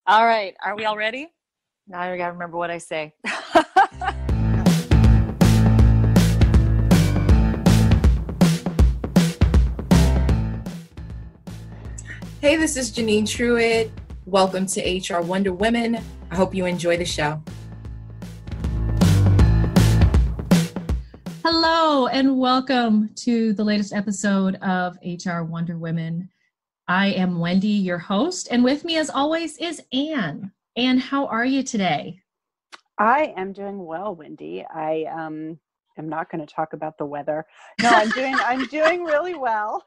All right. Are we all ready? Now I got to remember what I say. Hey, this is Janine Truitt. Welcome to HR Wonder Women. I hope you enjoy the show. Hello, and welcome to the latest episode of HR Wonder Women. I am Wendy, your host, and with me as always is Anne. Anne, how are you today? I am doing well, Wendy. I am not going to talk about the weather. No, I'm doing really well.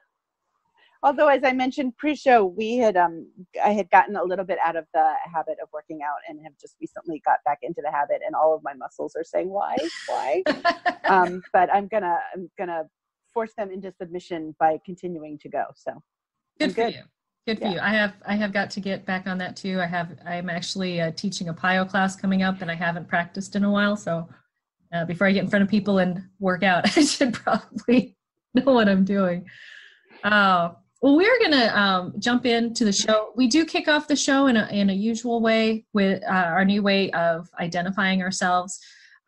Although, as I mentioned pre-show, I had gotten a little bit out of the habit of working out and have just recently got back into the habit, and all of my muscles are saying, why? But I'm gonna force them into submission by continuing to go. So good for you. Good for you. I have got to get back on that too. I'm actually teaching a PIO class coming up, and I haven't practiced in a while. So before I get in front of people and work out, I should probably know what I'm doing. Well, we're going to jump into the show. We do kick off the show in a usual way with our new way of identifying ourselves.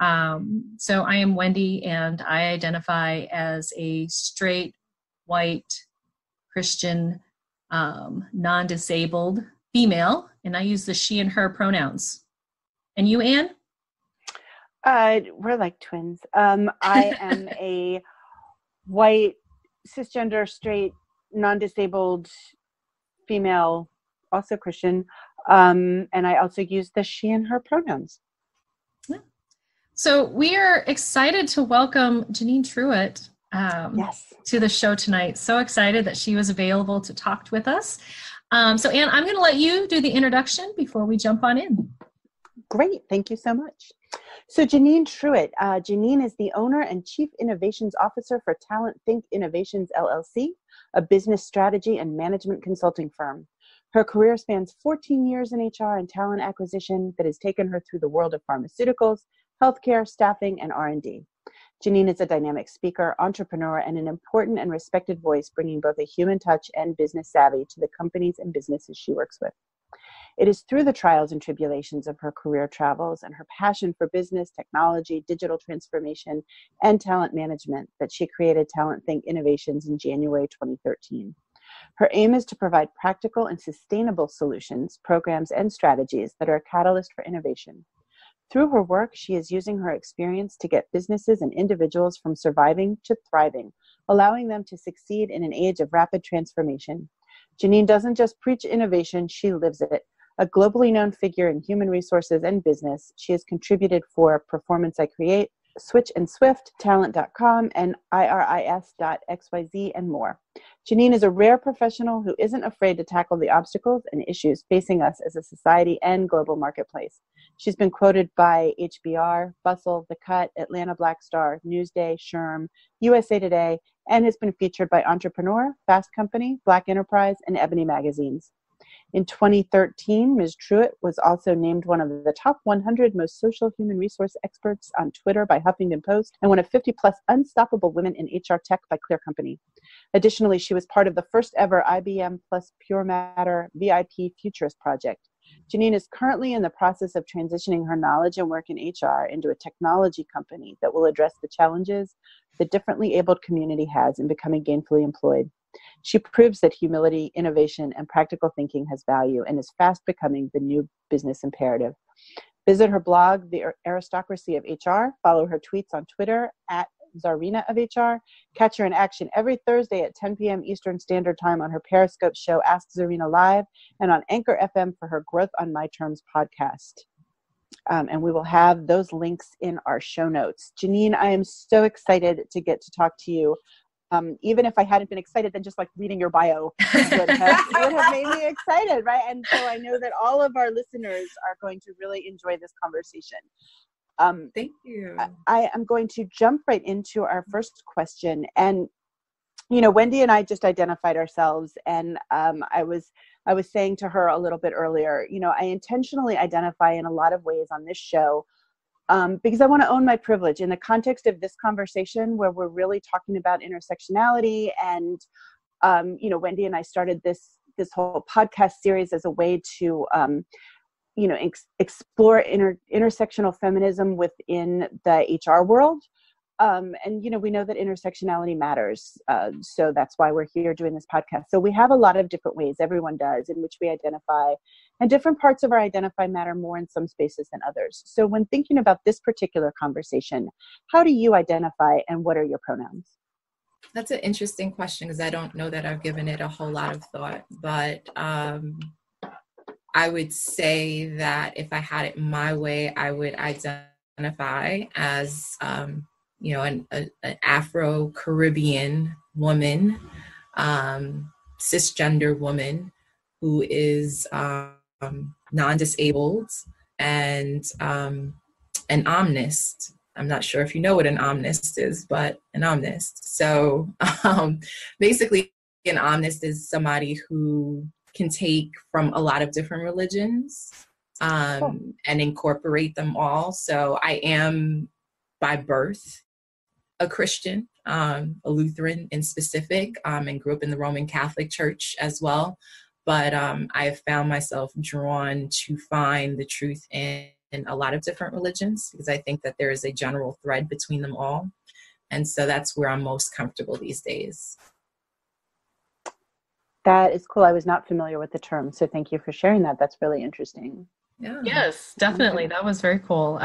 So I am Wendy, and I identify as a straight, white, Christian, non-disabled female, and I use the she and her pronouns. And you, Anne? We're like twins. I am a white, cisgender, straight, non-disabled female, also Christian, and I also use the she and her pronouns. So we are excited to welcome Janine Truitt to the show tonight. So excited that she was available to talk with us. So Anne, I'm going to let you do the introduction before we jump on in. Great. Thank you so much. So Janine Truitt. Janine is the owner and Chief Innovations Officer for Talent Think Innovations, LLC, a business strategy and management consulting firm. Her career spans 14 years in HR and talent acquisition that has taken her through the world of pharmaceuticals, healthcare, staffing, and R&D. Janine is a dynamic speaker, entrepreneur, and an important and respected voice, bringing both a human touch and business savvy to the companies and businesses she works with. It is through the trials and tribulations of her career travels and her passion for business, technology, digital transformation, and talent management that she created Talent Think Innovations in January 2013. Her aim is to provide practical and sustainable solutions, programs, and strategies that are a catalyst for innovation. Through her work, she is using her experience to get businesses and individuals from surviving to thriving, allowing them to succeed in an age of rapid transformation. Janine doesn't just preach innovation, she lives it. A globally known figure in human resources and business, she has contributed for Performance I Create, Switch and Swift, Talent.com, and IRIS.xyz, and more. Janine is a rare professional who isn't afraid to tackle the obstacles and issues facing us as a society and global marketplace. She's been quoted by HBR, Bustle, The Cut, Atlanta Black Star, Newsday, SHRM, USA Today, and has been featured by Entrepreneur, Fast Company, Black Enterprise, and Ebony magazines. In 2013, Ms. Truitt was also named one of the top 100 most social human resource experts on Twitter by Huffington Post and one of 50 plus unstoppable women in HR tech by Clear Company. Additionally, she was part of the first ever IBM plus Pure Matter VIP Futurist project. Janine is currently in the process of transitioning her knowledge and work in HR into a technology company that will address the challenges the differently abled community has in becoming gainfully employed. She proves that humility, innovation, and practical thinking has value and is fast becoming the new business imperative. Visit her blog, The Aristocracy of HR. Follow her tweets on Twitter at Czarina of HR. Catch her in action every Thursday at 10 p.m. Eastern Standard Time on her Periscope show, Ask Czarina Live, and on Anchor FM for her Growth on My Terms podcast. And we will have those links in our show notes. Janine, I am so excited to get to talk to you. Even if I hadn't been excited, then just like reading your bio would have made me excited, right? And so I know that all of our listeners are going to really enjoy this conversation. Thank you. I am going to jump right into our first question. And, you know, Wendy and I just identified ourselves, and I was saying to her a little bit earlier, you know, I intentionally identify in a lot of ways on this show because I want to own my privilege in the context of this conversation where we're really talking about intersectionality. And, you know, Wendy and I started this whole podcast series as a way to explore intersectional feminism within the HR world. And, we know that intersectionality matters. So that's why we're here doing this podcast. So we have a lot of different ways, everyone does, in which we identify, and different parts of our identify matter more in some spaces than others. So when thinking about this particular conversation, how do you identify and what are your pronouns? That's an interesting question because I don't know that I've given it a whole lot of thought, but I would say that if I had it my way, I would identify as an Afro-Caribbean woman, cisgender woman who is non-disabled and an omnist. I'm not sure if you know what an omnist is, but an omnist. So basically, an omnist is somebody who can take from a lot of different religions and incorporate them all. So I am by birth a Christian, a Lutheran in specific, and grew up in the Roman Catholic Church as well. But I have found myself drawn to find the truth in a lot of different religions because I think that there is a general thread between them all. And so that's where I'm most comfortable these days. That is cool. I was not familiar with the term, so thank you for sharing that. That's really interesting. Yeah. Yes, definitely. That was very cool.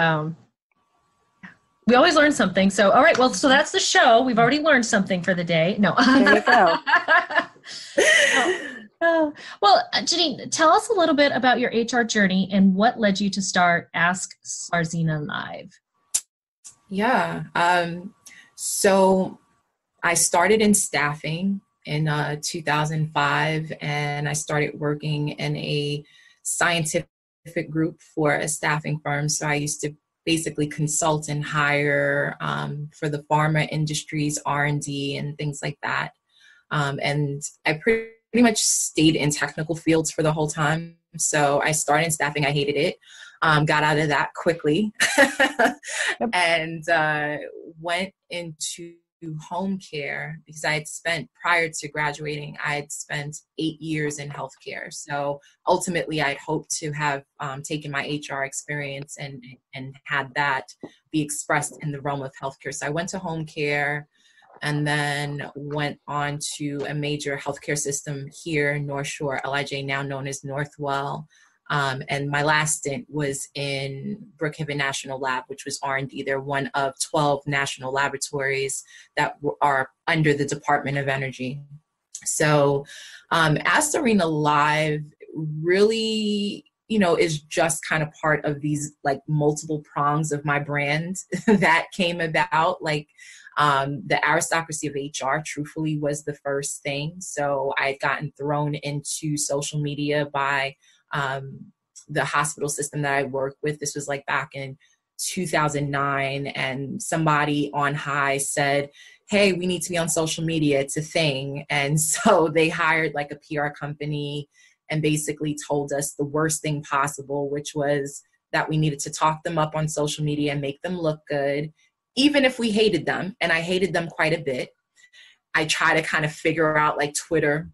We always learn something. So, all right. Well, so that's the show. We've already learned something for the day. No. There you go. Well, Janine, tell us a little bit about your HR journey and what led you to start Ask Sarzina Live. Yeah. So I started in staffing in 2005, and I started working in a scientific group for a staffing firm. So I used to basically consult and hire for the pharma industries, R&D, and things like that. And I pretty much stayed in technical fields for the whole time. So I started in staffing. I hated it. Got out of that quickly and went into home care because I had spent, prior to graduating, I had spent 8 years in healthcare. So ultimately I'd hoped to have taken my HR experience and had that be expressed in the realm of healthcare. So I went to home care and then went on to a major healthcare system here, North Shore, LIJ, now known as Northwell. And my last stint was in Brookhaven National Lab, which was R&D. They're one of 12 national laboratories that are under the Department of Energy. So Ask Sarzina Live really, is just kind of part of these like multiple prongs of my brand that came about. Like the aristocracy of HR truthfully was the first thing. So I had gotten thrown into social media by the hospital system that I worked with. This was like back in 2009, and somebody on high said, hey, we need to be on social media. It's a thing. And so they hired like a PR company and basically told us the worst thing possible, which was that we needed to talk them up on social media and make them look good, even if we hated them. And I hated them quite a bit. I try to kind of figure out like Twitter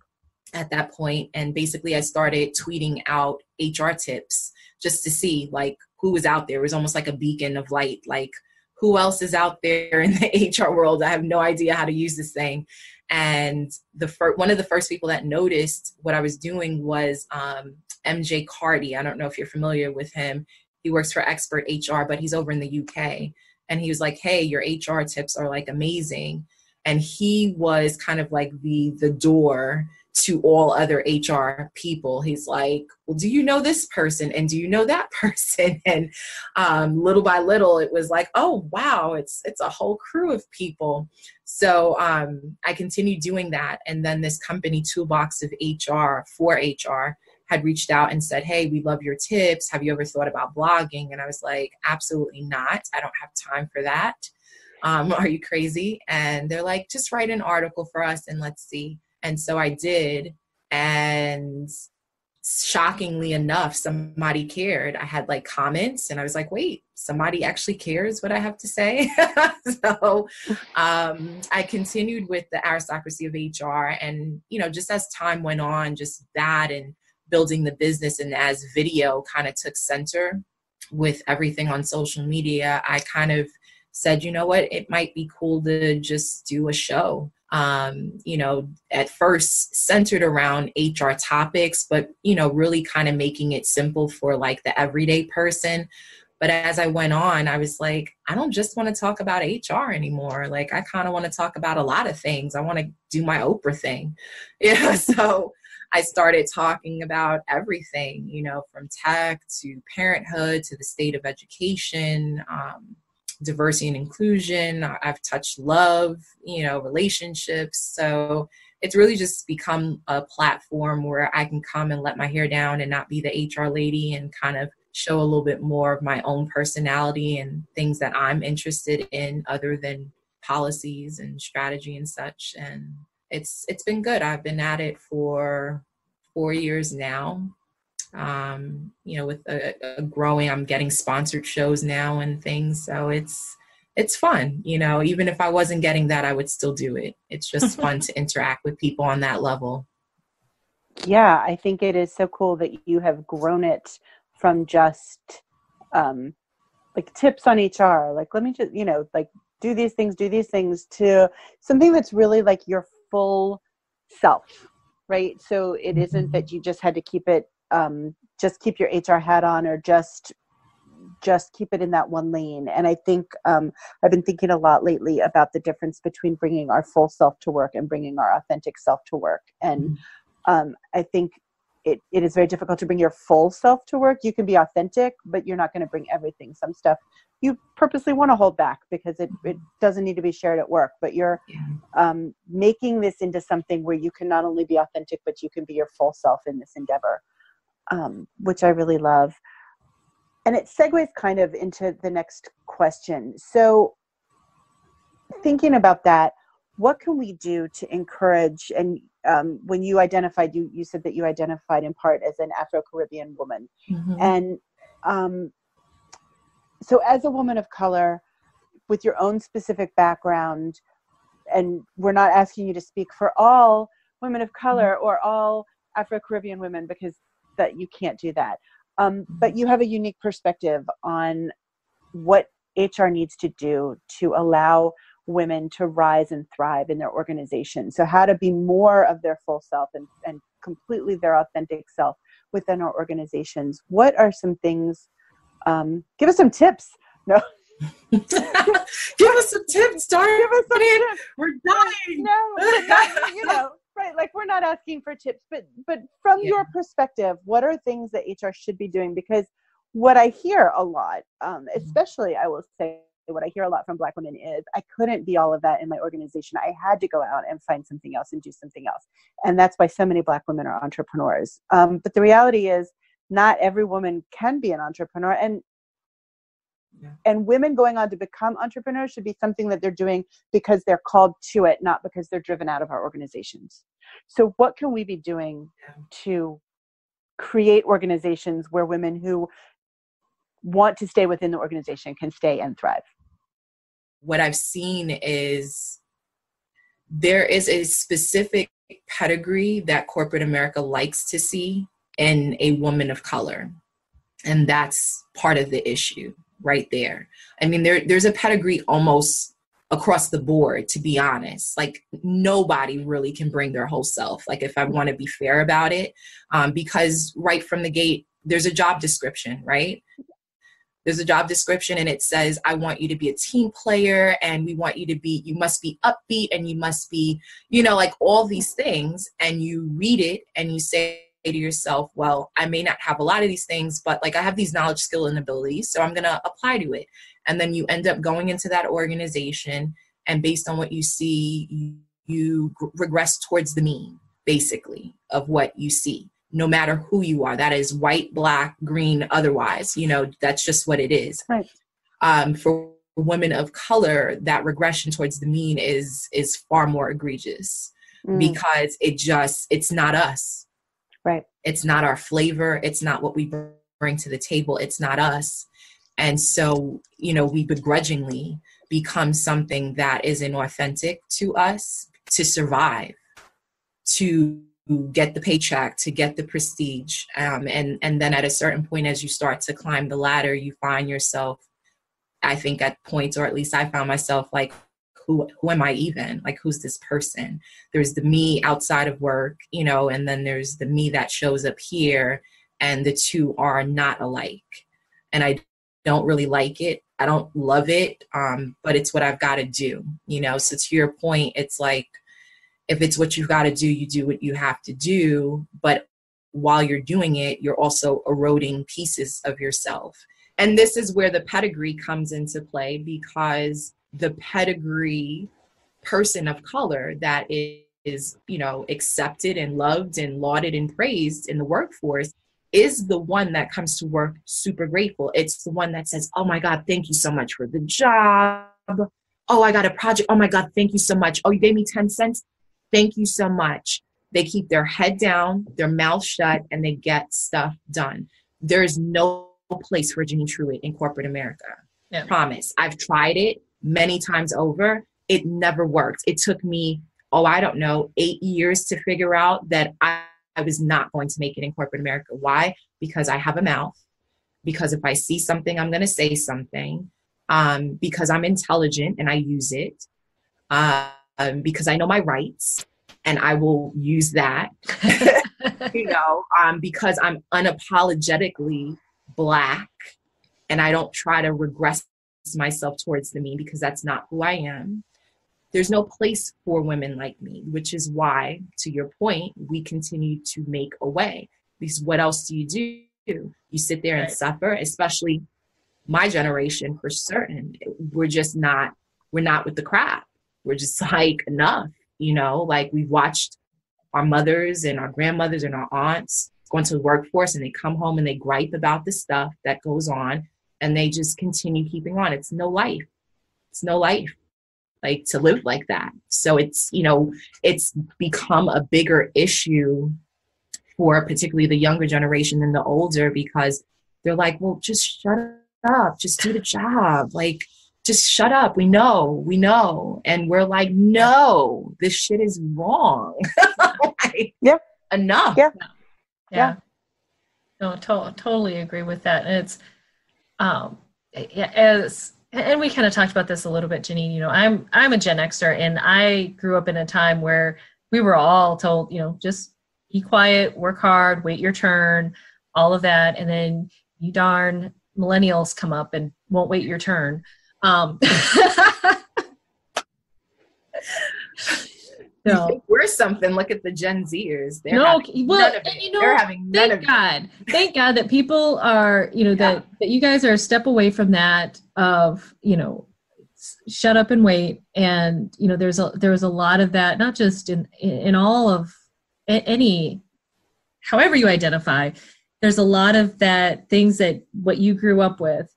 at that point. And basically I started tweeting out HR tips just to see like who was out there. It was almost like a beacon of light, like who else is out there in the HR world? I have no idea how to use this thing. And one of the first people that noticed what I was doing was MJ Carty. I don't know if you're familiar with him. He works for Expert HR, but he's over in the UK. And he was like, hey, your HR tips are like amazing. And he was kind of like the door to all other HR people. He's like, well, do you know this person? And do you know that person? And little by little, it was like, oh, wow, it's a whole crew of people. So I continued doing that. And then this company, Toolbox of HR for HR, had reached out and said, hey, we love your tips. Have you ever thought about blogging? And I was like, absolutely not. I don't have time for that. Are you crazy? And they're like, just write an article for us and let's see. And so I did, and shockingly enough, somebody cared. I had like comments, and I was like, wait, somebody actually cares what I have to say? So I continued with the aristocracy of HR, and, just as time went on, just that and building the business, and as video kind of took center with everything on social media, I kind of said, you know what, it might be cool to just do a show. At first centered around HR topics, but, really kind of making it simple for like the everyday person. But as I went on, I was like, I don't just want to talk about HR anymore. Like, I kind of want to talk about a lot of things. I want to do my Oprah thing. So I started talking about everything, from tech to parenthood to the state of education, diversity and inclusion. I've touched love, relationships. So it's really just become a platform where I can come and let my hair down and not be the HR lady, and kind of show a little bit more of my own personality and things that I'm interested in other than policies and strategy and such. And it's been good. I've been at it for 4 years now. With a growing, I'm getting sponsored shows now and things. So it's fun. Even if I wasn't getting that, I would still do it. It's just fun to interact with people on that level. Yeah, I think it is so cool that you have grown it from just like tips on HR, like, let me just, like do these things, to something that's really like your full self, right? So it isn't that you just had to keep it, just keep your HR hat on, or just keep it in that one lane. And I think I've been thinking a lot lately about the difference between bringing our full self to work and bringing our authentic self to work. And I think it is very difficult to bring your full self to work. You can be authentic, but you're not going to bring everything. Some stuff you purposely want to hold back because it doesn't need to be shared at work, but you're making this into something where you can not only be authentic, but you can be your full self in this endeavor, which I really love. And it segues kind of into the next question. So thinking about that, what can we do to encourage, and when you identified, you said that you identified in part as an Afro-Caribbean woman. And so as a woman of color with your own specific background, and we're not asking you to speak for all women of color or all Afro-Caribbean women, because that you can't do that. But you have a unique perspective on what HR needs to do to allow women to rise and thrive in their organization. So how to be more of their full self and completely their authentic self within our organizations. What are some things? Give us some tips. No. Give us some tips, darling. Give us some tips. We're dying. No, right. Like, we're not asking for tips, but from your perspective, what are things that HR should be doing? Because what I hear a lot, especially I will say, what I hear a lot from Black women is, I couldn't be all of that in my organization. I had to go out and find something else and do something else. And that's why so many Black women are entrepreneurs. But the reality is not every woman can be an entrepreneur. And women going on to become entrepreneurs should be something that they're doing because they're called to it, not because they're driven out of our organizations. So what can we be doing to create organizations where women who want to stay within the organization can stay and thrive? What I've seen is there is a specific pedigree that corporate America likes to see in a woman of color. And that's part of the issue right there. I mean, there's a pedigree almost across the board, to be honest. Like, nobody really can bring their whole self, like, if I want to be fair about it, because right from the gate, there's a job description, right? There's a job description and it says, I want you to be a team player, and we want you to be, you must be upbeat, and you must be, like all these things. And you read it and you say to yourself, well, I may not have a lot of these things, but like, I have these knowledge, skill, and abilities, so I'm going to apply to it. And then you end up going into that organization, and based on what you see, you regress towards the mean, basically, of what you see. No matter who you are, that is white, Black, green, otherwise, that's just what it is. Right. For women of color, that regression towards the mean is far more egregious because it's not us. Right. It's not our flavor. It's not what we bring to the table. It's not us. And so, we begrudgingly become something that isn't authentic to us to survive, to get the paycheck, to get the prestige. And then at a certain point, as you start to climb the ladder, you find yourself, I think at points, or at least I found myself like, who am I even? Like, who's this person? There's the me outside of work, you know, and then there's the me that shows up here, and the two are not alike. And I don't really like it. I don't love it, but it's what I've got to do, you know? So to your point, it's like, if it's what you've got to do, you do what you have to do. But while you're doing it, you're also eroding pieces of yourself. And this is where the pedigree comes into play, because the pedigree person of color that is, you know, accepted and loved and lauded and praised in the workforce is the one that comes to work super grateful. It's the one that says, oh my God, thank you so much for the job. Oh, I got a project. Oh my God, thank you so much. Oh, you gave me 10 cents. Thank you so much. They keep their head down, their mouth shut, and they get stuff done. There's no place for Janine Truitt in corporate America. Yeah. Promise. I've tried it many times over. It never worked. It took me, I don't know, 8 years to figure out that I was not going to make it in corporate America. Why? Because I have a mouth. Because if I see something, I'm going to say something. Because I'm intelligent and I use it. Because I know my rights and I will use that, you know, because I'm unapologetically Black and I don't try to regress myself towards the me, because that's not who I am. There's no place for women like me, which is why, to your point, we continue to make a way. Because what else do? You sit there and suffer, especially my generation for certain. We're not with the crowd. We're just like, enough, you know, like we've watched our mothers and our grandmothers and our aunts go into the workforce and they come home and they gripe about the stuff that goes on and they just continue keeping on. It's no life. It's no life like to live like that. So it's, you know, it's become a bigger issue for particularly the younger generation than the older, because they're like, well, just shut up, just do the job. Like, just shut up. We know. And we're like, no, this shit is wrong. Like, yeah. Enough. Yeah. No, totally agree with that. And it's, and we kind of talked about this a little bit, Janine, you know, I'm a Gen Xer, and I grew up in a time where we were all told, you know, just be quiet, work hard, wait your turn, all of that. And then you darn millennials come up and won't wait your turn. No. We're something. Look at the Gen Zers. They're having none of it. Thank God that people are, you know, that you guys are a step away from that of, you know, shut up and wait. And, you know, there was a lot of that, not just in all of any, however you identify, there's a lot of that things that what you grew up with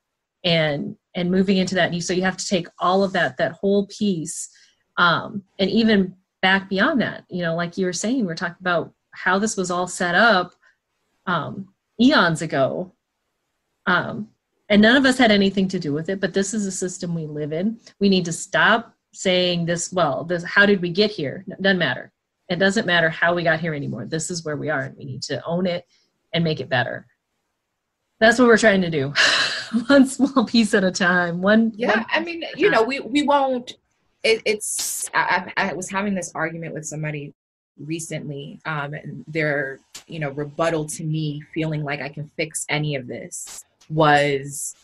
and moving into that. So you have to take all of that whole piece, and even back beyond that, you know, like you were saying, we're talking about how this was all set up eons ago. And none of us had anything to do with it, but this is a system we live in. We need to stop saying this, how did we get here? It doesn't matter. It doesn't matter how we got here anymore. This is where we are, and we need to own it and make it better. That's what we're trying to do. One small piece at a time. I mean, you know, we won't, I was having this argument with somebody recently, and their, you know, rebuttal to me feeling like I can fix any of this was,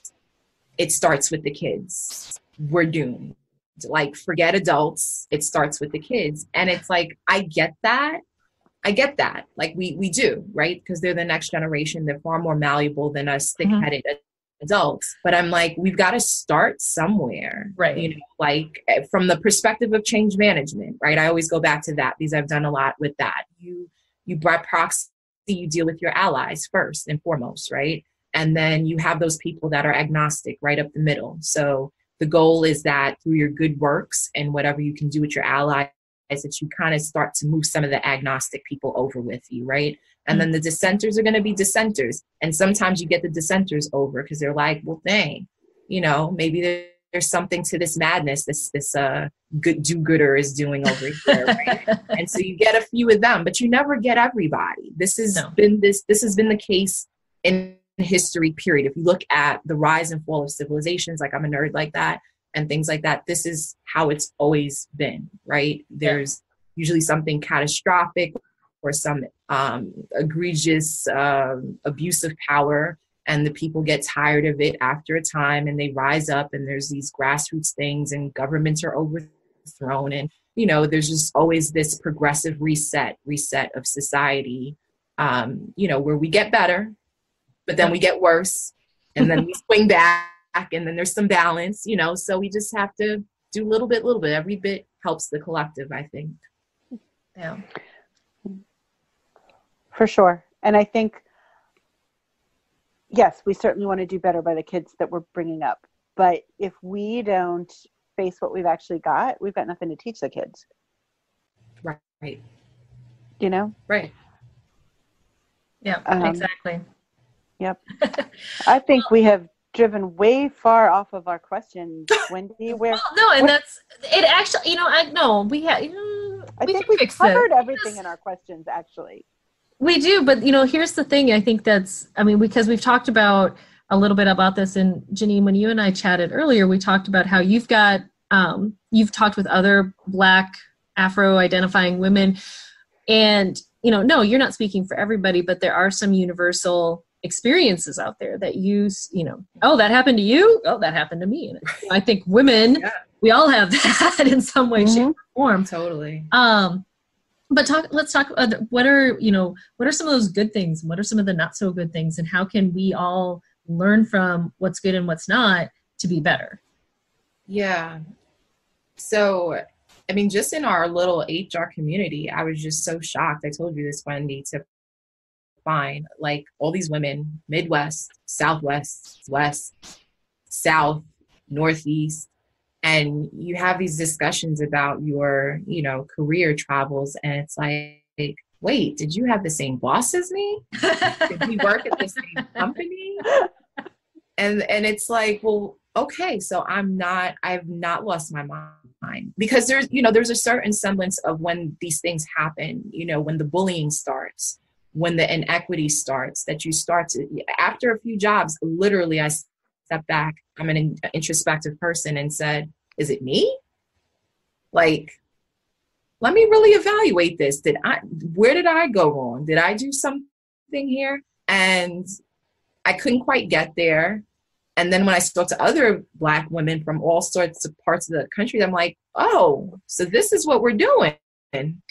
it starts with the kids. We're doomed. Like, forget adults. It starts with the kids. And it's like, I get that. Like we do, right? Because they're the next generation. They're far more malleable than us thick-headed adults. But I'm like, we've got to start somewhere, right? You know, like from the perspective of change management, right? I always go back to that because I've done a lot with that. You by proxy, you deal with your allies first and foremost, right? And then you have those people that are agnostic right up the middle. So the goal is that through your good works and whatever you can do with your allies, that you kind of start to move some of the agnostic people over with you, right? And then the dissenters are going to be dissenters. And sometimes you get the dissenters over because they're like, well, dang, you know, maybe there's something to this madness this good do-gooder is doing over here, right? And so you get a few of them, but you never get everybody. This has been the case in history, period. If you look at the rise and fall of civilizations, like I'm a nerd like that, and things like that, this is how it's always been, right? There's usually something catastrophic or some egregious abuse of power, and the people get tired of it after a time, and they rise up, and there's these grassroots things, and governments are overthrown, and there's just always this progressive reset of society, where we get better, but then we get worse, and then we swing back, and then there's some balance, so we just have to do little bit. Every bit helps the collective, I think. Yeah. For sure. And I think, yes, we certainly want to do better by the kids that we're bringing up. But if we don't face what we've actually got, we've got nothing to teach the kids. Right. Right. Yeah, exactly. Yep. I think we have driven way far off of our questions, Wendy. That's it. Actually, I think we've covered everything in our questions, actually. We do, but here's the thing. I think because we've talked about a little bit about this, and Janine, when you and I chatted earlier, we talked about how you've talked with other Black Afro-identifying women, and no, you're not speaking for everybody, but there are some universal experiences out there that oh, that happened to you, oh, that happened to me. And I think women, we all have that in some way, shape, or form. Totally. But let's talk about what are some of those good things, and what are some of the not so good things, and how can we all learn from what's good and what's not to be better? Yeah. So, just in our little HR community, I was just so shocked. I told you this, Wendy, to find like all these women, Midwest, Southwest, West, South, Northeast, and you have these discussions about your, career travels, and it's like, wait, did you have the same boss as me? Did we work at the same company? And it's like, well, okay, so I've not lost my mind, because there's a certain semblance of when these things happen, when the bullying starts, when the inequity starts, that you start to, after a few jobs, literally I stepped back. I'm an introspective person, and said, is it me? Like, let me really evaluate this. Where did I go wrong? Did I do something here? And I couldn't quite get there. And then when I spoke to other Black women from all sorts of parts of the country, I'm like, oh, so this is what we're doing.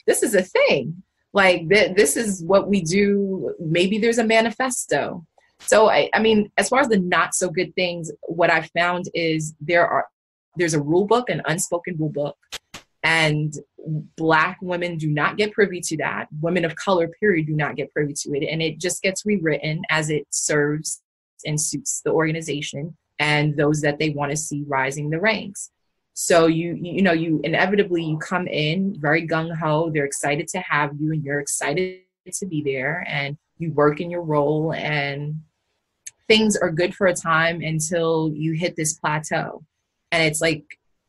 This is a thing. Like, this is what we do. Maybe there's a manifesto. So, as far as the not so good things, what I found is there's a rule book, an unspoken rule book, and Black women do not get privy to that. Women of color, period, do not get privy to it. And it just gets rewritten as it serves and suits the organization and those that they want to see rising the ranks. So you inevitably, you come in very gung-ho. They're excited to have you, and you're excited to be there, and you work in your role, and things are good for a time until you hit this plateau. And it's like,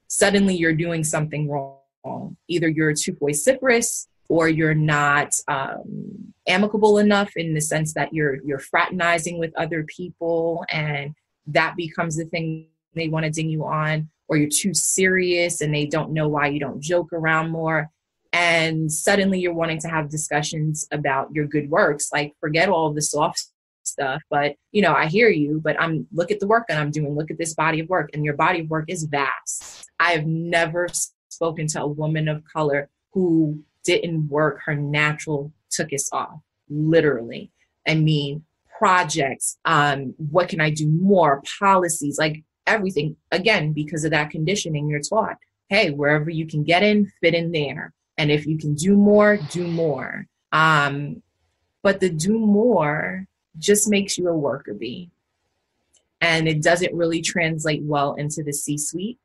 suddenly you're doing something wrong. Either you're too vociferous, or you're not amicable enough, in the sense that you're fraternizing with other people, and that becomes the thing they want to ding you on. Or you're too serious, and they don't know why you don't joke around more. And suddenly you're wanting to have discussions about your good works. Like, forget all the soft stuff, but I hear you, but look at the work that I'm doing. Look at this body of work, and your body of work is vast. I have never spoken to a woman of color who didn't work her natural tuchus off, literally. Projects, what can I do more? Policies, like everything. Again, because of that conditioning, you're taught, hey, wherever you can get in, fit in there. And if you can do more, do more. But the do more just makes you a worker bee. And it doesn't really translate well into the C-suite.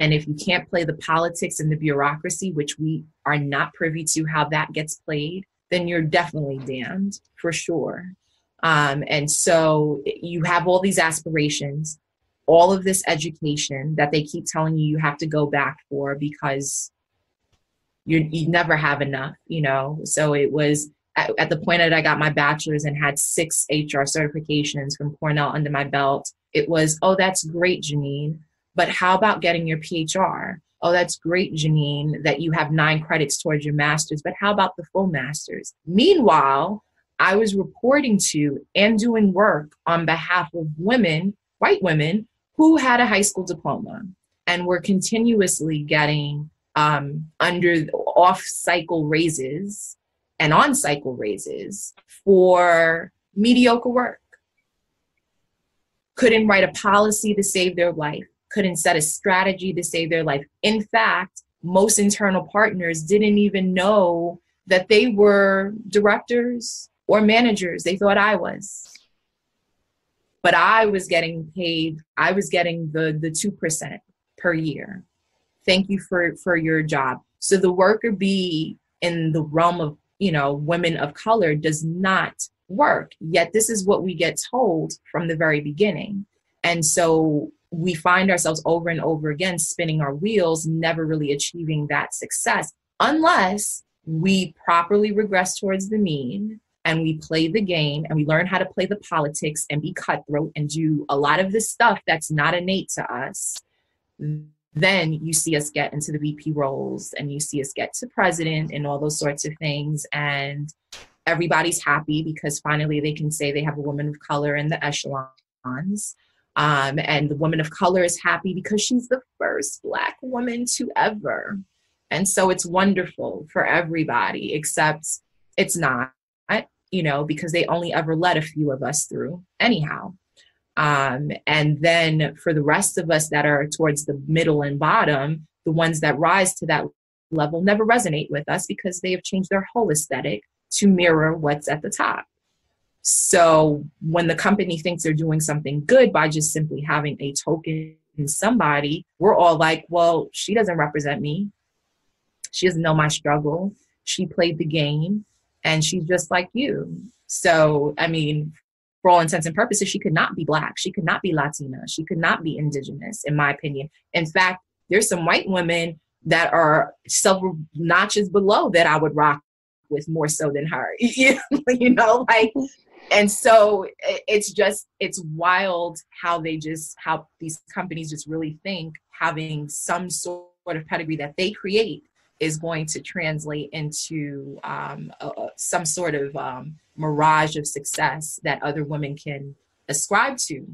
And if you can't play the politics and the bureaucracy, which we are not privy to how that gets played, then you're definitely damned, for sure. And so you have all these aspirations, all of this education that they keep telling you you have to go back for because you never have enough, you know? So it was at the point that I got my bachelor's and had 6 HR certifications from Cornell under my belt, it was, oh, that's great, Janine, but how about getting your PHR? Oh, that's great, Janine, that you have 9 credits towards your master's, but how about the full master's? Meanwhile, I was reporting to and doing work on behalf of women, white women, who had a high school diploma and were continuously getting under off-cycle raises and on-cycle raises for mediocre work. Couldn't write a policy to save their life, couldn't set a strategy to save their life. In fact, most internal partners didn't even know that they were directors or managers. They thought I was. But I was getting paid, I was getting the 2% per year. Thank you for your job. So the worker bee in the realm of, you know, women of color does not work. Yet this is what we get told from the very beginning. And so we find ourselves over and over again spinning our wheels, never really achieving that success, unless we properly regress towards the mean and we play the game and we learn how to play the politics and be cutthroat and do a lot of the stuff that's not innate to us. Then you see us get into the VP roles and you see us get to president and all those sorts of things. And everybody's happy because finally they can say they have a woman of color in the echelons. And the woman of color is happy because she's the first Black woman to ever. And so it's wonderful for everybody, except it's not, you know, because they only ever let a few of us through anyhow. And then for the rest of us that are towards the middle and bottom, the ones that rise to that level never resonate with us because they have changed their whole aesthetic to mirror what's at the top. So when the company thinks they're doing something good by just simply having a token in somebody, we're all like, well, she doesn't represent me. She doesn't know my struggle. She played the game and she's just like you. So, I mean, for all intents and purposes, she could not be Black. She could not be Latina. She could not be Indigenous, in my opinion. In fact, there's some white women that are several notches below that I would rock with more so than her, you know, like, and so it's wild how these companies just really think having some sort of pedigree that they create is going to translate into some sort of mirage of success that other women can ascribe to.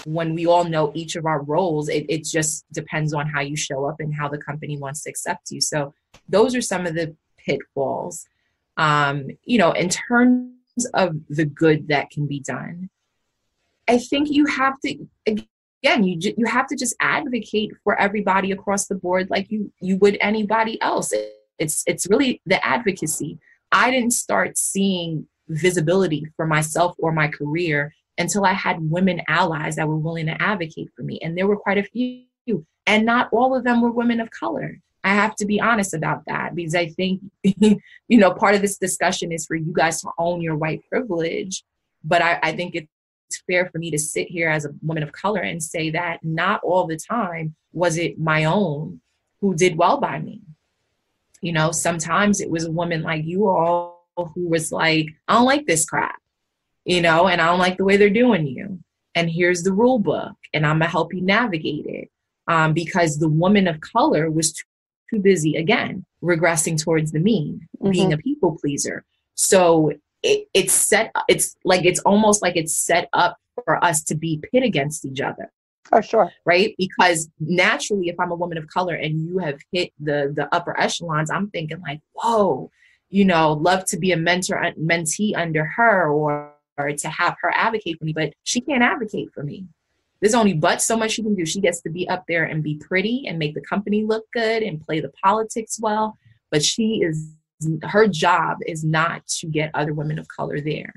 When we all know each of our roles, it just depends on how you show up and how the company wants to accept you. So those are some of the pitfalls. You know, in terms of the good that can be done, I think you have to, again, you have to just advocate for everybody across the board like you would anybody else. It's really the advocacy. I didn't start seeing visibility for myself or my career until I had women allies that were willing to advocate for me. And there were quite a few, and not all of them were women of color. I have to be honest about that because I think, you know, part of this discussion is for you guys to own your white privilege. But I think it's fair for me to sit here as a woman of color and say that not all the time was it my own who did well by me. You know, sometimes it was a woman like you all who was like, I don't like this crap, you know, and I don't like the way they're doing you. And here's the rule book and I'm gonna help you navigate it. Because the woman of color was too busy, again, regressing towards the mean, being a people pleaser. So it's almost like it's set up for us to be pit against each other. Oh, sure. Right? Because naturally, if I'm a woman of color and you have hit the upper echelons, I'm thinking like, whoa, you know, love to be a mentee under her or to have her advocate for me, but she can't advocate for me. There's only but so much she can do. She gets to be up there and be pretty and make the company look good and play the politics well. But her job is not to get other women of color there.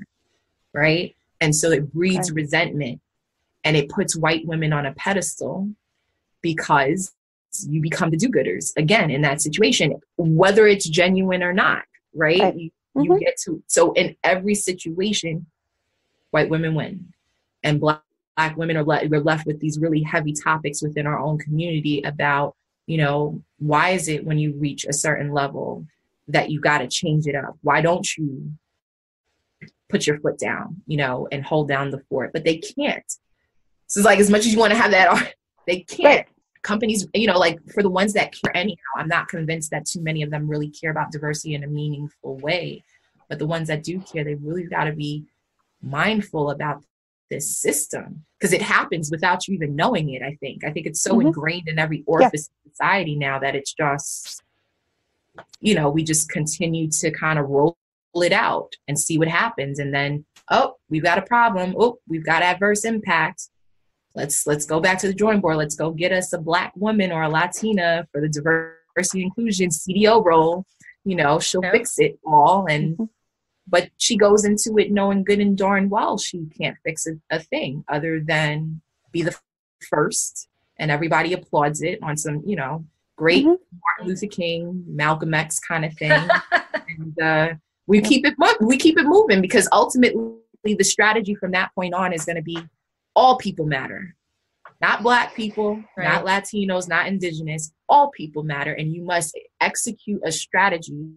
Right? And so it breeds resentment and it puts white women on a pedestal because you become the do-gooders again in that situation, whether it's genuine or not. Right? You get to, so in every situation, white women win and Black Black women we're left with these really heavy topics within our own community about, why is it when you reach a certain level that you got to change it up? Why don't you put your foot down, and hold down the fort? But they can't. So it's like, as much as you want to have that, they can't. Right. Companies, like for the ones that care anyhow, I'm not convinced that too many of them really care about diversity in a meaningful way. But the ones that do care, they really got to be mindful about this system, because it happens without you even knowing it. I think it's so ingrained in every orifice of society now that it's just, we just continue to kind of roll it out and see what happens. And then, oh, we've got a problem. Oh, we've got adverse impact. Let's go back to the drawing board. Let's go get us a Black woman or a Latina for the diversity inclusion CDO role. She'll fix it all. And but she goes into it knowing good and darn well she can't fix a thing other than be the first, and everybody applauds it on some, great Martin Luther King, Malcolm X kind of thing. And we keep it moving, because ultimately the strategy from that point on is going to be all people matter. Not Black people, not Latinos, not Indigenous. All people matter, and you must execute a strategy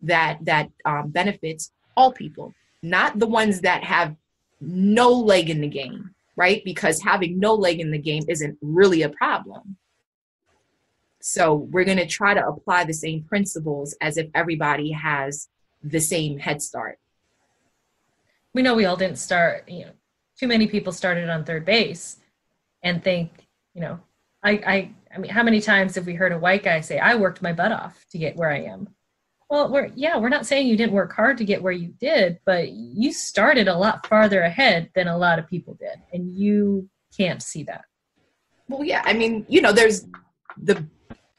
that benefits all people, not the ones that have no leg in the game, right? Because having no leg in the game isn't really a problem. So we're going to try to apply the same principles as if everybody has the same head start. We know we all didn't start, too many people started on third base and think, I mean, how many times have we heard a white guy say, I worked my butt off to get where I am? Well, we're not saying you didn't work hard to get where you did, but you started a lot farther ahead than a lot of people did, and you can't see that. Well, yeah, I mean, there's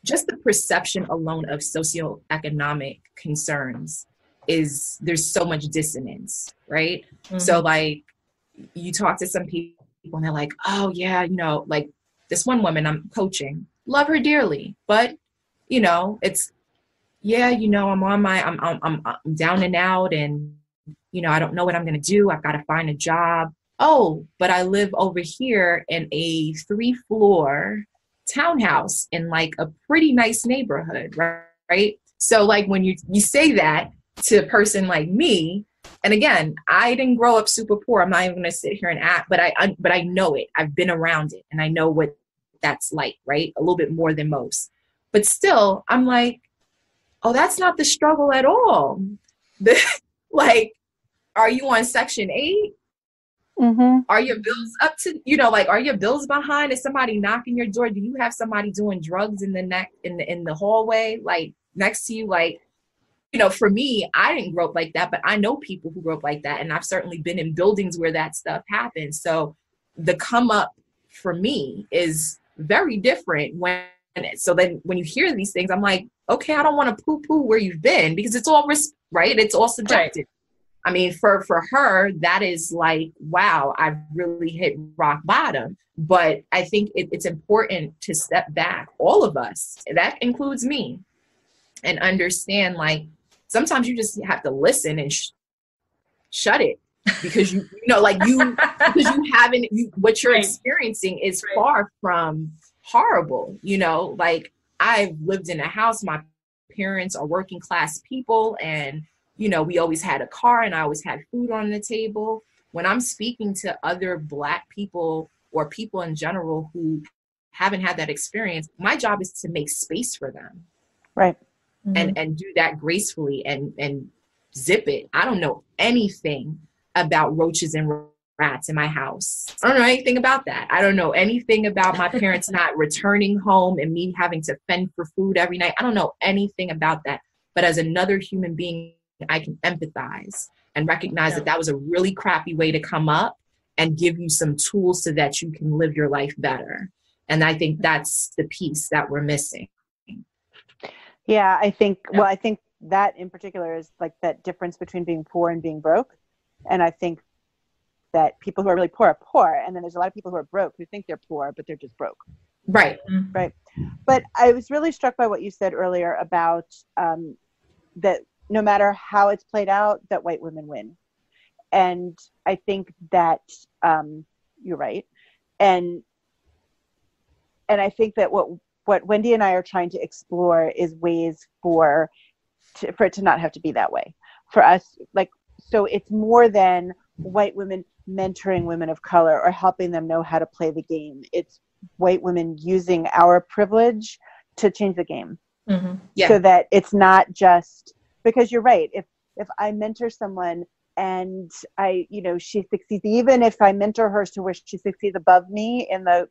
just the perception alone of socioeconomic concerns there's so much dissonance, right? Mm-hmm. So like you talk to some people and they're like, oh yeah, like this one woman I'm coaching, love her dearly, but it's, yeah, I'm down and out, and I don't know what I'm going to do. I've got to find a job. Oh, but I live over here in a 3-floor townhouse in like a pretty nice neighborhood, right? So like when you say that to a person like me, and again, I didn't grow up super poor. I'm not even going to sit here and act, but I know it. I've been around it, and I know what that's like, right? A little bit more than most. But still, I'm like, oh, that's not the struggle at all. Like, are you on Section 8? Mm-hmm. Are your bills up to, are your bills behind? Is somebody knocking your door? Do you have somebody doing drugs in the hallway, like next to you? Like, for me, I didn't grow up like that, but I know people who grew up like that. And I've certainly been in buildings where that stuff happens. So the come up for me is very different so then when you hear these things, I'm like, okay, I don't want to poo-poo where you've been, because it's all right. It's all subjective. Right. I mean, for her, that is like, wow, I've really hit rock bottom. But I think it's important to step back, all of us, that includes me, and understand, like, sometimes you just have to listen and shut it, because what you're experiencing is far from horrible. Like, I've lived in a house, my parents are working class people, and we always had a car, and I always had food on the table. When I'm speaking to other Black people or people in general who haven't had that experience, my job is to make space for them, right? Mm-hmm. And do that gracefully and zip it. I don't know anything about roaches and rats in my house. I don't know anything about that. I don't know anything about my parents not returning home and me having to fend for food every night. I don't know anything about that. But as another human being, I can empathize and recognize that was a really crappy way to come up, and give you some tools so that you can live your life better. And I think that's the piece that we're missing. Yeah, I think that in particular is like that difference between being poor and being broke. And I think that people who are really poor are poor. And then there's a lot of people who are broke who think they're poor, but they're just broke. Right. Right. But I was really struck by what you said earlier about that no matter how it's played out, that white women win. And I think that you're right. And I think that what Wendy and I are trying to explore is ways for it to not have to be that way for us. Like, so it's more than white women mentoring women of color or helping them know how to play the game. It's white women using our privilege to change the game. Mm-hmm. Yeah. So that it's not just, because you're right. If I mentor someone and she succeeds, even if I mentor her to where she succeeds above me in the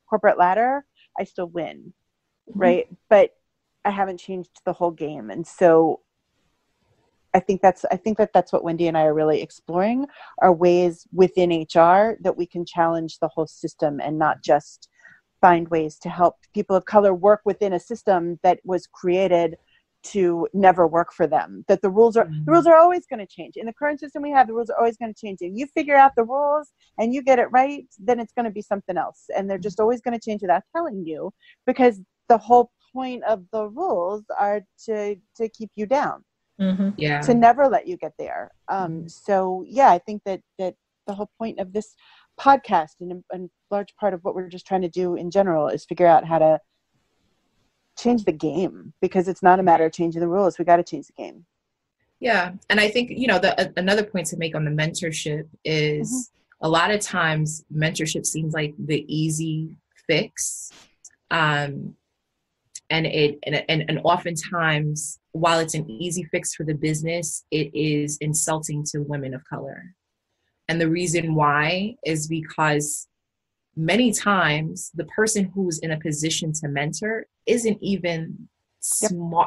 corporate ladder, I still win. Mm-hmm. Right. But I haven't changed the whole game. And so I think that's what Wendy and I are really exploring, are ways within HR that we can challenge the whole system and not just find ways to help people of color work within a system that was created to never work for them. That the rules are always going to change. In the current system we have, the rules are always going to change. If you figure out the rules and you get it right, then it's going to be something else. And they're just always going to change without telling you, because the whole point of the rules are to keep you down. Mm-hmm. Yeah. To never let you get there. So yeah, I think that the whole point of this podcast and a large part of what we're just trying to do in general is figure out how to change the game, because it's not a matter of changing the rules. We got to change the game. Yeah. And I think, another point to make on the mentorship is a lot of times mentorship seems like the easy fix. And oftentimes, while it's an easy fix for the business, it is insulting to women of color. And the reason why is because many times the person who's in a position to mentor isn't even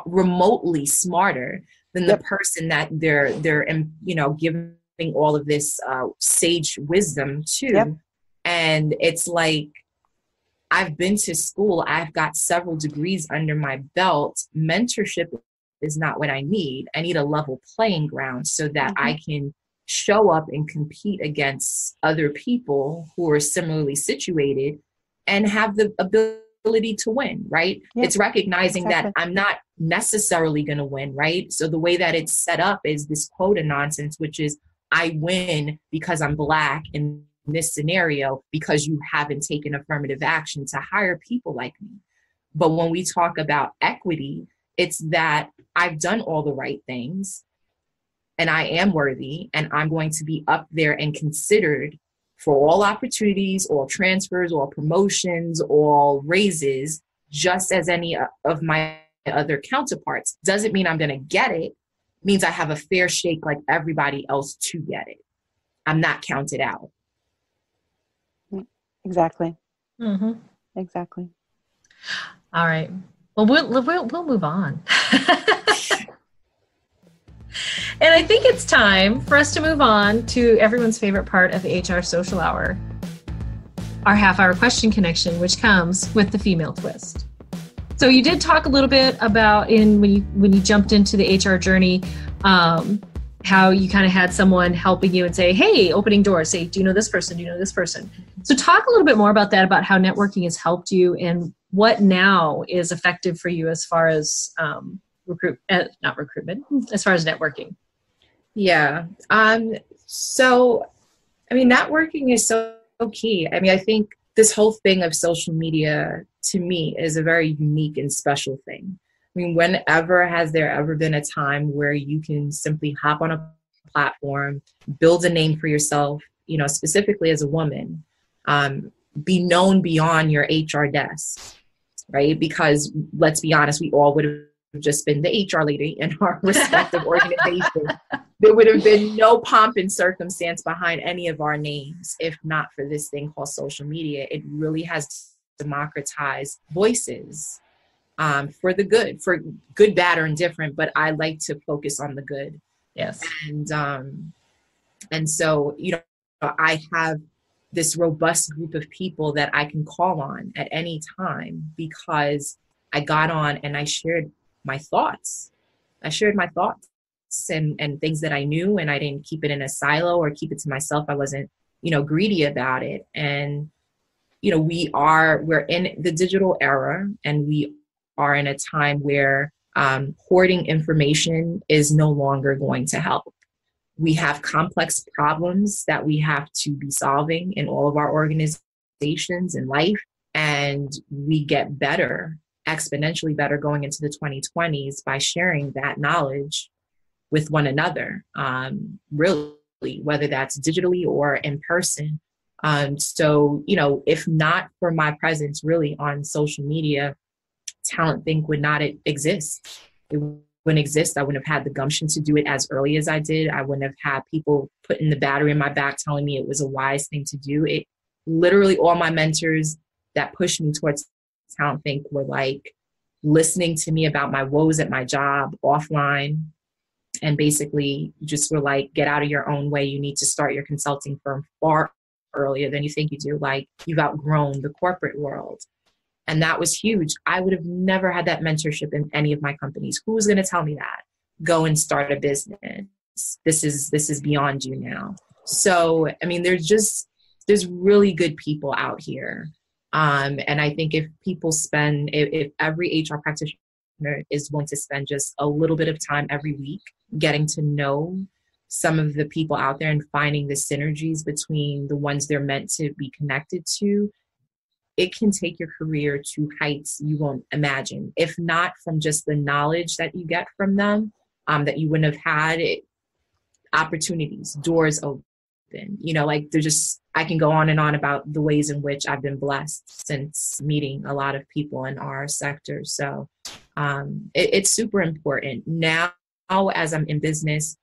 remotely smarter than the person that they're giving all of this sage wisdom to. Yep. And it's like, I've been to school, I've got several degrees under my belt. Mentorship is not what I need. I need a level playing ground so that I can show up and compete against other people who are similarly situated and have the ability to win, right? Yeah, it's recognizing that I'm not necessarily going to win, right? So the way that it's set up is this quota nonsense, which is I win because I'm Black in this scenario because you haven't taken affirmative action to hire people like me. But when we talk about equity, it's that I've done all the right things and I am worthy, and I'm going to be up there and considered for all opportunities, all transfers, all promotions, all raises, just as any of my other counterparts. Doesn't mean I'm going to get it. Means I have a fair shake like everybody else to get it. I'm not counted out. Exactly. Mm-hmm. Exactly. All right. Well, we'll move on. And I think it's time for us to move on to everyone's favorite part of the HR Social Hour, our half-hour question connection, which comes with the female twist. So you did talk a little bit about when you jumped into the HR journey, how you kind of had someone helping you and say, hey, opening doors, say, do you know this person? Do you know this person? So talk a little bit more about that, about how networking has helped you and what now is effective for you as far as as far as networking. Yeah. So, networking is so key. I think this whole thing of social media to me is a very unique and special thing. Whenever has there ever been a time where you can simply hop on a platform, build a name for yourself, specifically as a woman, be known beyond your HR desk, right? Because let's be honest, we all would have just been the HR lady in our respective organization. There would have been no pomp and circumstance behind any of our names if not for this thing called social media. It really has democratized voices. For the good, for good, bad, or indifferent, but I like to focus on the good. Yes. And so, I have this robust group of people that I can call on at any time because I got on and I shared my thoughts. I shared my thoughts and things that I knew, and I didn't keep it in a silo or keep it to myself. I wasn't, greedy about it. And, we're in the digital era, and we are in a time where hoarding information is no longer going to help. we have complex problems that we have to be solving in all of our organizations and life. And we get better, exponentially better going into the 2020s by sharing that knowledge with one another, really, whether that's digitally or in person. So, if not for my presence really on social media, Talent Think would not exist. It wouldn't exist. I wouldn't have had the gumption to do it as early as I did. I wouldn't have had people putting the battery in my back telling me it was a wise thing to do. It literally, all my mentors that pushed me towards Talent Think were like listening to me about my woes at my job offline, and basically just were like, get out of your own way. You need to start your consulting firm far earlier than you think you do. Like, you've outgrown the corporate world. And that was huge. I would have never had that mentorship in any of my companies. Who was going to tell me that? Go and start a business. This is beyond you now. So, I mean, there's really good people out here. And I think if every HR practitioner is willing to spend just a little bit of time every week getting to know some of the people out there and finding the synergies between the ones they're meant to be connected to, it can take your career to heights you won't imagine. If not from just the knowledge that you get from them, that you wouldn't have had, opportunities, doors open. I can go on and on about the ways in which I've been blessed since meeting a lot of people in our sector. So it's super important. Now, as I'm in business,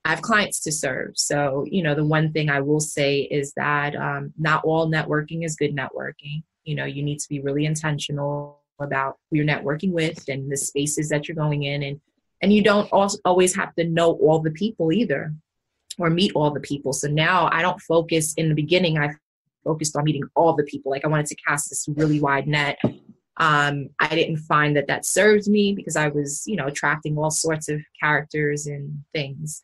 I have clients to serve. So, the one thing I will say is that not all networking is good networking. You need to be really intentional about who you're networking with and the spaces that you're going in. And you don't always have to know all the people either, or meet all the people. So now I don't focus. In the beginning, I focused on meeting all the people. Like, I wanted to cast this really wide net. I didn't find that served me, because I was, attracting all sorts of characters and things.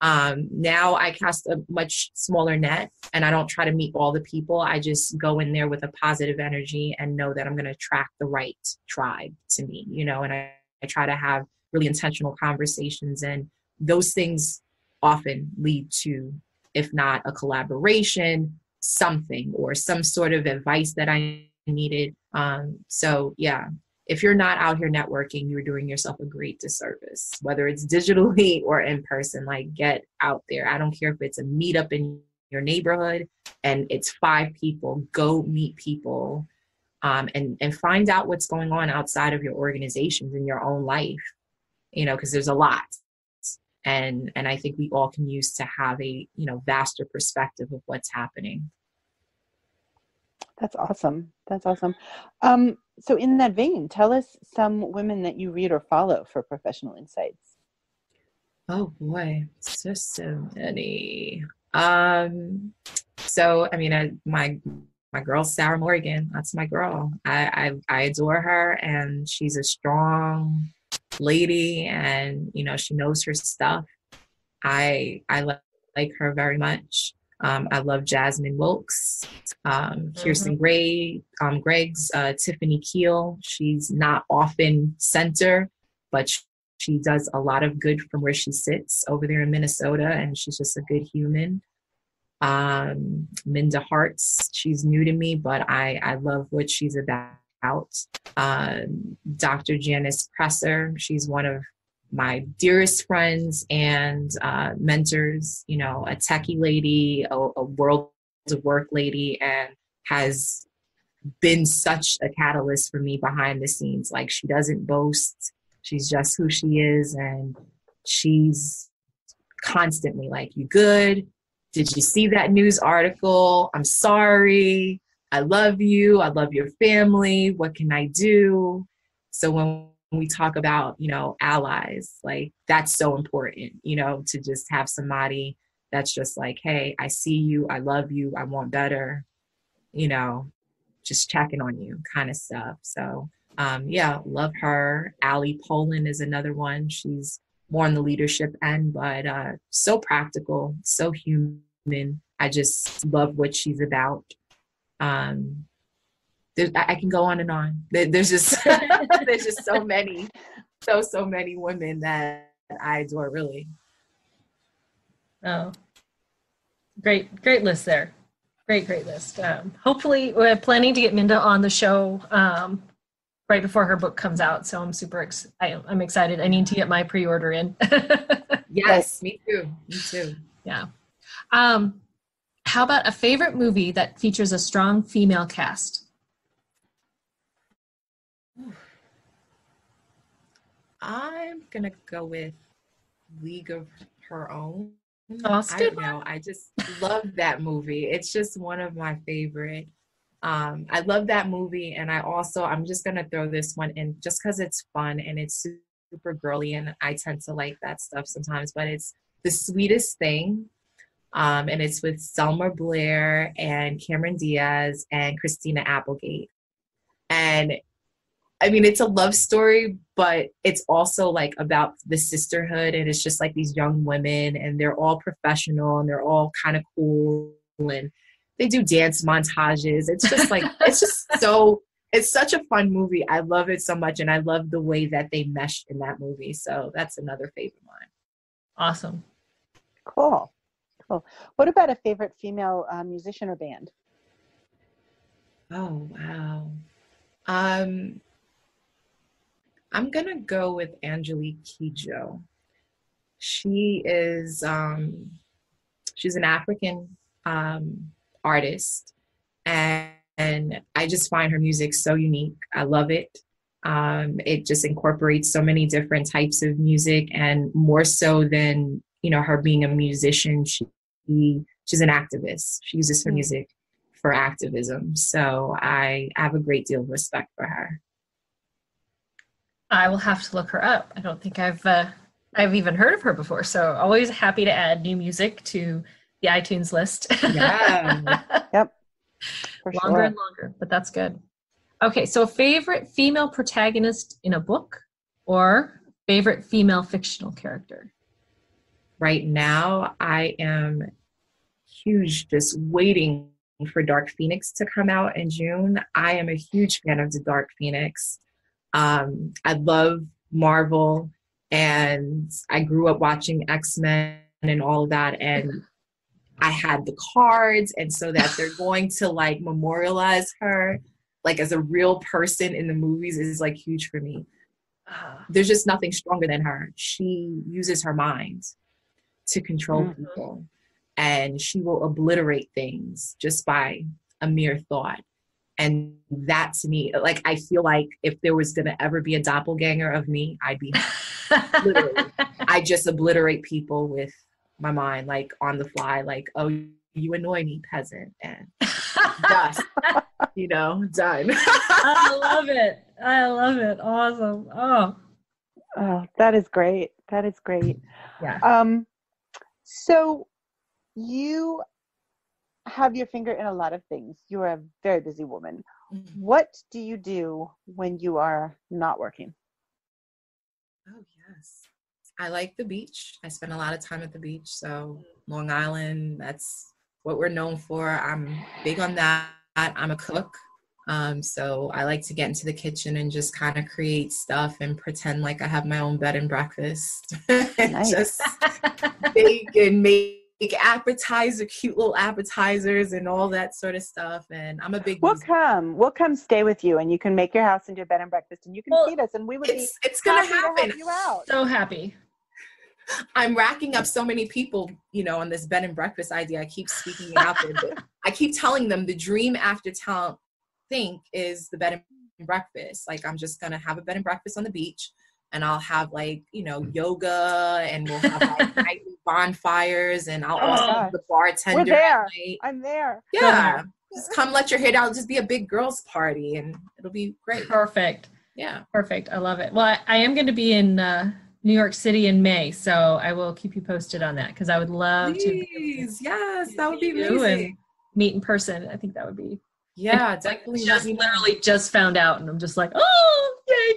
Now I cast a much smaller net, and I don't try to meet all the people. I just go in there with a positive energy and know that I'm going to attract the right tribe to me, and I try to have really intentional conversations, and those things often lead to, if not a collaboration, something, or some sort of advice that I needed. So yeah, if you're not out here networking, you're doing yourself a great disservice, whether it's digitally or in person. Like, get out there. I don't care if it's a meetup in your neighborhood and it's 5 people. Go meet people, and find out what's going on outside of your organizations in your own life, because there's a lot. And I think we all can use to have a, vaster perspective of what's happening. That's awesome. That's awesome. So in that vein, tell us some women that you read or follow for professional insights. Oh boy, just so many. So, I mean, my girl, Sarah Morgan, that's my girl. I adore her, and she's a strong lady, and, she knows her stuff. I like her very much. I love Jasmine Wilkes, Kirsten Gregg's, Tiffany Keel. She's not often center, but she does a lot of good from where she sits over there in Minnesota, and she's just a good human. Minda Harts, she's new to me, but I love what she's about. Dr. Janice Presser, she's one of my dearest friends and mentors, a techie lady, a world of work lady, and has been such a catalyst for me behind the scenes. Like, she doesn't boast. She's just who she is. And she's constantly like, you good? Did you see that news article? I'm sorry. I love you. I love your family. What can I do? So when we talk about, allies, like, that's so important, to just have somebody that's just like, hey, I see you. I love you. I want better, just checking on you kind of stuff. So, yeah, love her. Allie Poland is another one. She's more on the leadership end, but so practical, so human. I just love what she's about. I can go on and on. There's just there's just so many women that I adore, really. Oh, great list there. Great list. Hopefully, we're planning to get Minda on the show right before her book comes out. So I'm I'm excited. I need to get my pre-order in. Yes, me too. Me too. Yeah. How about a favorite movie that features a strong female cast? I'm gonna go with League of Her Own. Oh, I don't know. I just love that movie. It's just one of my favorite. I love that movie, and I'm just gonna throw this one in just because it's fun and it's super girly, and I tend to like that stuff sometimes. But it's The Sweetest Thing, and it's with Selma Blair and Cameron Diaz and Christina Applegate. And I mean, it's a love story, but it's also like about the sisterhood, and it's just like these young women, and they're all professional, and they're all kind of cool, and they do dance montages. It's just like, it's such a fun movie. I love it so much, and I love the way that they meshed in that movie. So that's another favorite of mine. Awesome. Cool. What about a favorite female musician or band? Oh, wow. I'm going to go with Angelique Kidjo. She is, she's an African artist, and I just find her music so unique. I love it. It just incorporates so many different types of music, and more so than, her being a musician, she's an activist. She uses her music for activism. So I have a great deal of respect for her. I will have to look her up. I don't think I've even heard of her before. So always happy to add new music to the iTunes list. Yeah. Yep. Longer and longer, but that's good. Okay, so favorite female protagonist in a book or favorite female fictional character? Right now, I am huge, just waiting for Dark Phoenix to come out in June. I am a huge fan of the Dark Phoenix. I love Marvel, and I grew up watching X-Men and all of that, and I had the cards, and so that they're going to like memorialize her like as a real person in the movies is like huge for me. There's just nothing stronger than her. She uses her mind to control people, and she will obliterate things just by a mere thought. And that to me, like, I feel like if there was going to ever be a doppelganger of me, I'd be literally, I just obliterate people with my mind, like on the fly, like, oh, you annoy me, peasant, and dust, done. I love it. Awesome. Oh, that is great. Yeah. So you have your finger in a lot of things. You are a very busy woman. What do you do when you are not working? Oh, yes. I like the beach. I spend a lot of time at the beach. So Long Island, that's what we're known for. I'm big on that. I'm a cook. So I like to get into the kitchen and just kind of create stuff and pretend like I have my own bed and breakfast. And Nice. Just bake and make cute little appetizers and all that sort of stuff. And I'm a big We'll come stay with you, and you can make your house into a bed and breakfast, and you can feed us, and we would it's gonna happen. To help you out. So happy. I'm racking up so many people, on this bed and breakfast idea. I keep speaking it out there, but I keep telling them the dream after talent think is the bed and breakfast. Like, I'm just gonna have a bed and breakfast on the beach, and I'll have like, yoga, and we'll have like nightly bonfires, and I'll also have the bartender. We're there. I'm there. Yeah. Just come let your hair down. It'll just be a big girls party, and it'll be great. Perfect. Yeah. Perfect. I love it. Well, I am going to be in New York City in May, so I will keep you posted on that, because I would love to. Yes, that would be you amazing. And meet in person. I think that would be. Yeah, definitely. Just found out, and I'm just like, oh, yay.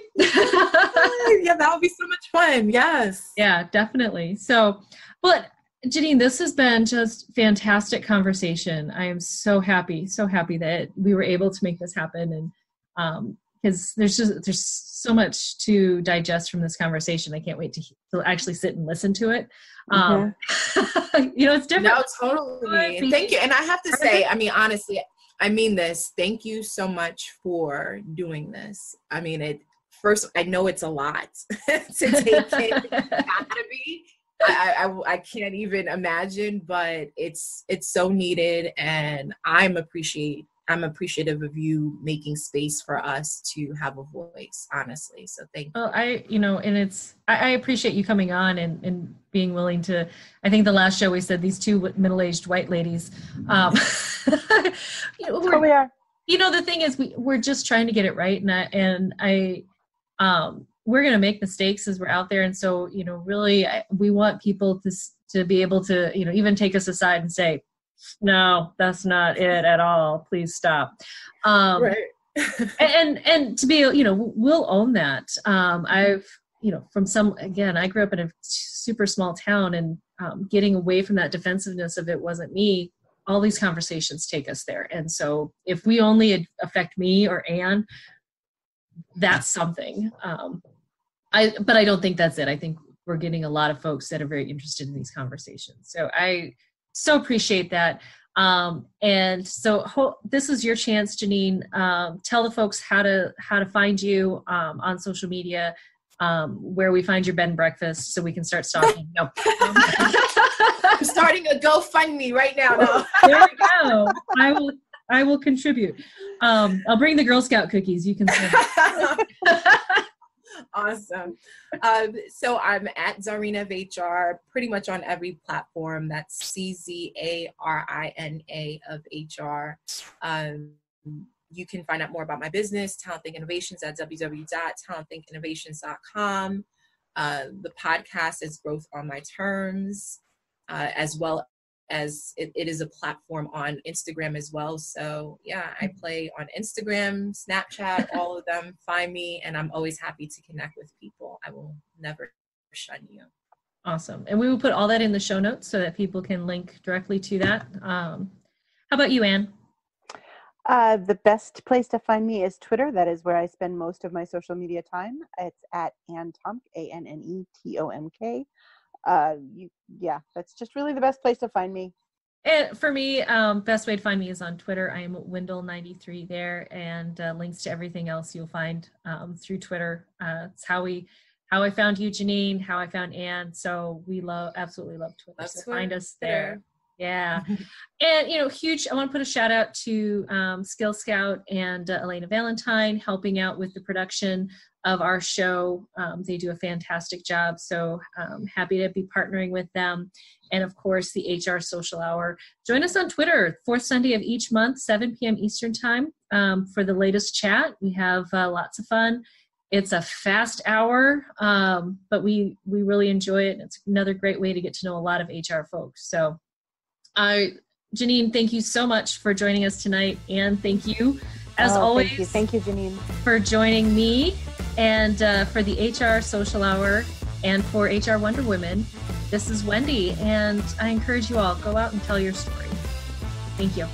Yeah, that would be so much fun. Yes. Yeah, definitely. So, but Janine, this has been just fantastic conversation. I am so happy that we were able to make this happen. And because there's so much to digest from this conversation. I can't wait to actually sit and listen to it. It's different. No, totally. And thank you. And I have to say, I mean, honestly, I mean this. Thank you so much for doing this. I mean, first, I know it's a lot to take in Academy. I can't even imagine, but it's so needed, and I'm appreciative of you making space for us to have a voice, honestly. So thank you. Well, I appreciate you coming on and being willing to. I think the last show we said these two middle-aged white ladies. We are. The thing is, we're just trying to get it right, and we're going to make mistakes as we're out there. And so, really, we want people to be able to, even take us aside and say, no, that's not it at all. Please stop. Right. and to be, we'll own that. I grew up in a super small town, and getting away from that defensiveness of it wasn't me. All these conversations take us there. And so if we only affect me or Anne, that's something. But I don't think that's it. I think we're getting a lot of folks that are very interested in these conversations. So I so appreciate that. And so this is your chance, Janine. Tell the folks how to find you on social media, where we find your bed and breakfast, so we can start stalking. No. I'm starting a GoFundMe right now. No. There we go. I will contribute. I'll bring the Girl Scout cookies. You can send it. Awesome. So I'm at Janine HR, pretty much on every platform. That's CZARINA of HR. You can find out more about my business, Talent Think Innovations, at www.talentthinkinnovations.com. The podcast is Growth on My Terms, as well as it is a platform on Instagram as well. So yeah, I play on Instagram, Snapchat, all of them. Find me, and I'm always happy to connect with people. I will never shun you. Awesome. And we will put all that in the show notes so that people can link directly to that. How about you, Anne? The best place to find me is Twitter. That is where I spend most of my social media time. It's at Anne Tomk, ANNETOMK. That's just really the best place to find me. And for me, best way to find me is on Twitter. I am Wendell93 there, and links to everything else you'll find through Twitter. It's how I found you, Janine, how I found Anne. So we absolutely love Twitter. That's so find us there. Twitter. Yeah. And, huge, I want to put a shout out to Skill Scout and Elena Valentine helping out with the production of our show. They do a fantastic job. So happy to be partnering with them. And of course, the HR Social Hour. Join us on Twitter, fourth Sunday of each month, 7 p.m. Eastern time for the latest chat. We have lots of fun. It's a fast hour, but we really enjoy it. It's another great way to get to know a lot of HR folks. So Janine, thank you so much for joining us tonight. And thank you, as always. Thank you, Janine, for joining me and for the HR Social Hour and for HR Wonder Women. This is Wendy, and I encourage you all, go out and tell your story. Thank you.